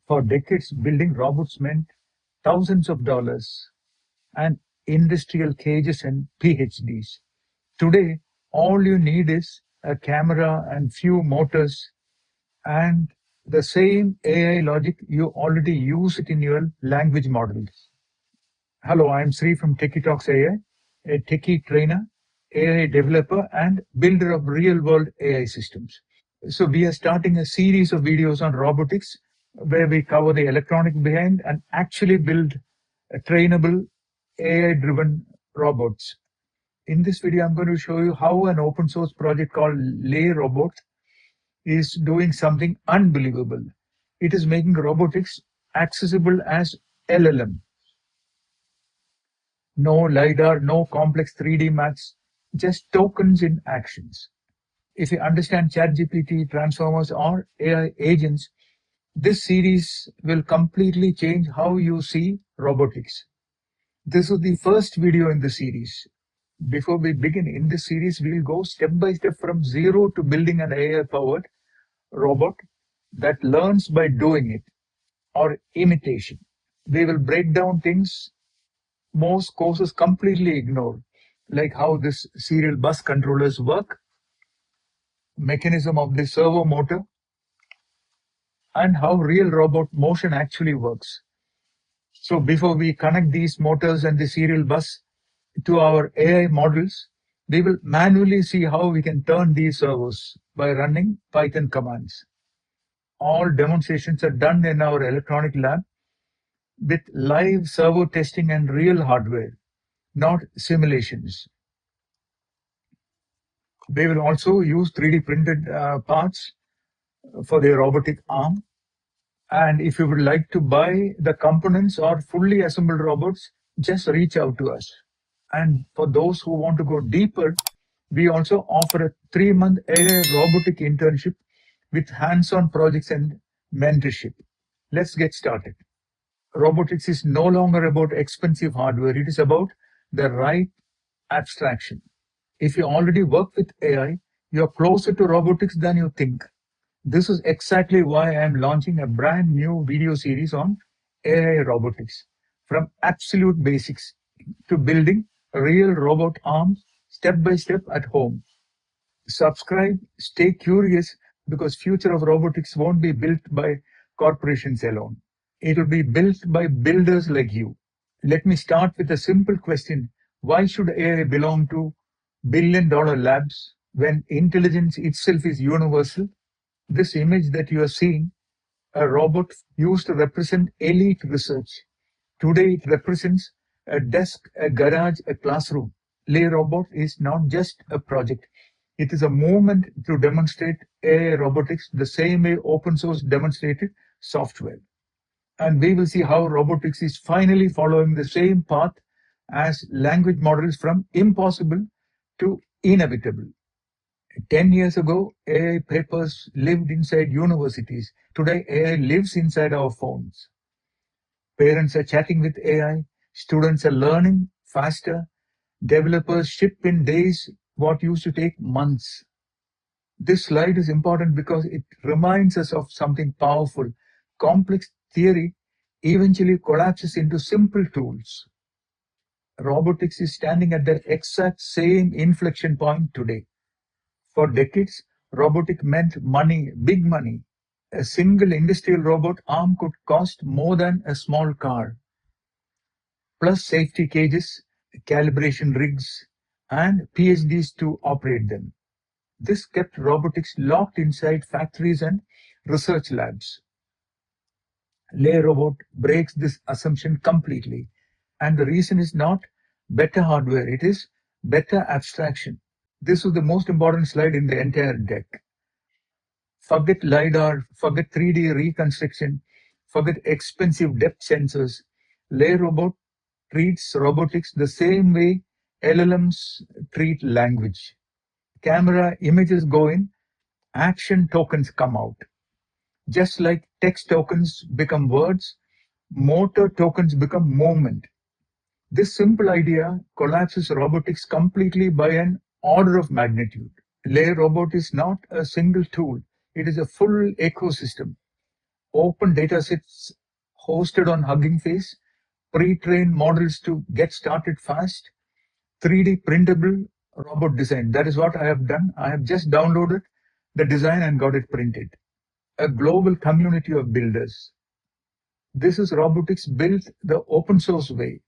For decades, building robots meant thousands of dollars and industrial cages and PhDs. Today, all you need is a camera and few motors and the same AI logic you already use it in your language models. Hello, I'm Sri from TechieTalksAI, a techie trainer, AI developer, and builder of real-world AI systems. So we are starting a series of videos on robotics where we cover the electronic behind and actually build a trainable AI-driven robots. In this video, I'm going to show you how an open source project called LeRobot is doing something unbelievable. It is making robotics accessible as LLM. No LiDAR, no complex 3D maths, just tokens in actions. If you understand ChatGPT, transformers, or AI agents, this series will completely change how you see robotics. This is the first video in the series. Before we begin in this series, we'll go step by step from zero to building an AI-powered robot that learns by doing it or imitation. We will break down things most courses completely ignore, like how this serial bus controllers work, mechanism of the servo motor, and how real robot motion actually works. So before we connect these motors and the serial bus to our AI models, we will manually see how we can turn these servos by running Python commands. All demonstrations are done in our electronic lab with live servo testing and real hardware, not simulations. They will also use 3D printed parts for their robotic arm. And if you would like to buy the components or fully assembled robots, just reach out to us. And for those who want to go deeper, we also offer a 3-month AI robotic internship with hands-on projects and mentorship. Let's get started. Robotics is no longer about expensive hardware. It is about the right abstraction. If you already work with AI, you're closer to robotics than you think. This is exactly why I am launching a brand new video series on AI robotics, from absolute basics to building real robot arms step by step at home. Subscribe, stay curious, because future of robotics won't be built by corporations alone. It will be built by builders like you. Let me start with a simple question. Why should AI belong to billion-dollar labs when intelligence itself is universal? This image that you are seeing, a robot used to represent elite research. Today it represents a desk, a garage, a classroom. LeRobot is not just a project. It is a movement to demonstrate AI robotics the same way open source demonstrated software. And we will see how robotics is finally following the same path as language models from impossible to inevitable. 10 years ago, AI papers lived inside universities. Today, AI lives inside our phones. Parents are chatting with AI. Students are learning faster. Developers ship in days what used to take months. This slide is important because it reminds us of something powerful. Complex theory eventually collapses into simple tools. Robotics is standing at the exact same inflection point today. For decades, robotic meant money, big money. A single industrial robot arm could cost more than a small car, plus safety cages, calibration rigs, and PhDs to operate them. This kept robotics locked inside factories and research labs. LeRobot breaks this assumption completely. And the reason is not better hardware, it is better abstraction. This is the most important slide in the entire deck. Forget LiDAR, forget 3D reconstruction, forget expensive depth sensors. LeRobot treats robotics the same way LLMs treat language. Camera images go in, action tokens come out. Just like text tokens become words, motor tokens become movement. This simple idea collapses robotics completely by an order of magnitude. LeRobot is not a single tool, it is a full ecosystem. open datasets hosted on Hugging Face, pre-trained models to get started fast, 3D printable robot design. That is what I have done. I have just downloaded the design and got it printed. A global community of builders. This is robotics built the open source way.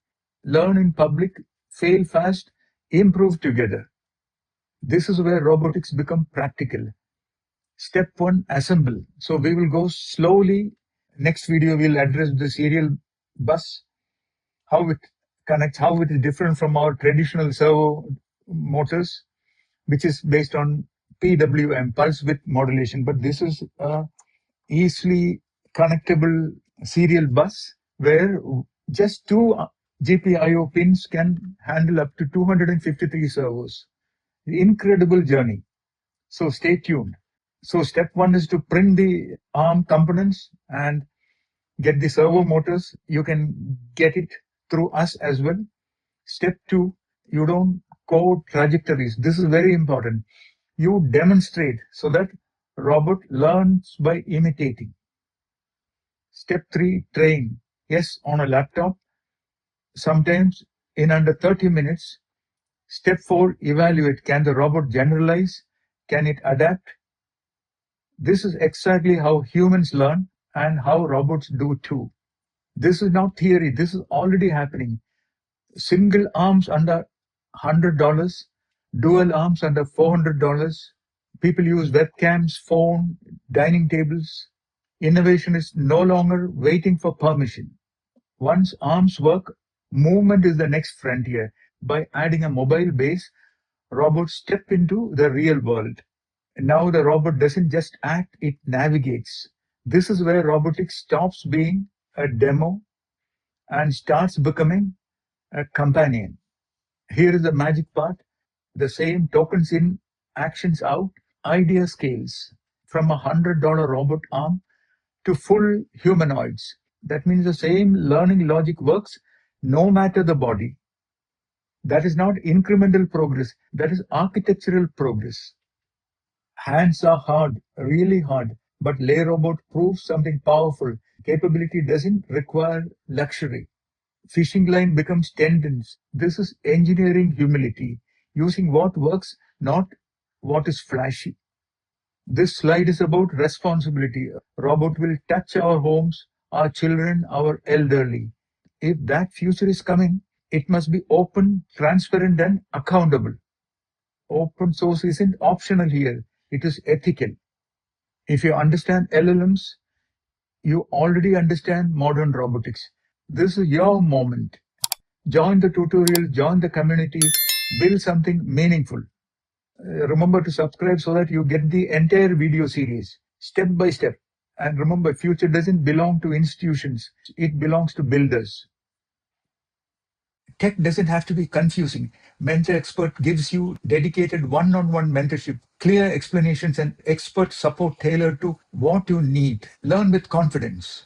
Learn in public, fail fast, improve together. This is where robotics become practical. Step one, assemble. So we will go slowly. Next video, we'll address the serial bus, how it connects, how it is different from our traditional servo motors, which is based on PWM, pulse width modulation. But this is a easily connectable serial bus where just two GPIO pins can handle up to 253 servos. Incredible journey. So stay tuned. So step one is to print the ARM components and get the servo motors. You can get it through us as well. Step two, you don't code trajectories. This is very important. You demonstrate so that robot learns by imitating. Step three, train. Yes, on a laptop, sometimes in under 30 minutes. Step four, evaluate. Can the robot generalize? Can it adapt? This is exactly how humans learn and how robots do too. This is not theory, this is already happening. Single arms under $100, dual arms under $400. People use webcams, phone, dining tables. Innovation is no longer waiting for permission. Once arms work, movement is the next frontier. By adding a mobile base, robots step into the real world. Now the robot doesn't just act, it navigates. This is where robotics stops being a demo and starts becoming a companion. Here is the magic part. The same tokens in, actions out, idea scales from $100 robot arm to full humanoids. That means the same learning logic works no matter the body. That is not incremental progress, that is architectural progress. Hands are hard, really hard, but LeRobot proves something powerful. Capability doesn't require luxury. Fishing line becomes tendons. This is engineering humility, using what works, not what is flashy. This slide is about responsibility. Robot will touch our homes, our children, our elderly. If that future is coming, it must be open, transparent, and accountable. Open source isn't optional here, it is ethical. If you understand LLMs, you already understand modern robotics. This is your moment. Join the tutorial, join the community, build something meaningful. Remember to subscribe so that you get the entire video series, step by step. And remember, future doesn't belong to institutions, it belongs to builders. Tech doesn't have to be confusing. Mentor Expert gives you dedicated one-on-one mentorship, clear explanations, and expert support tailored to what you need. Learn with confidence.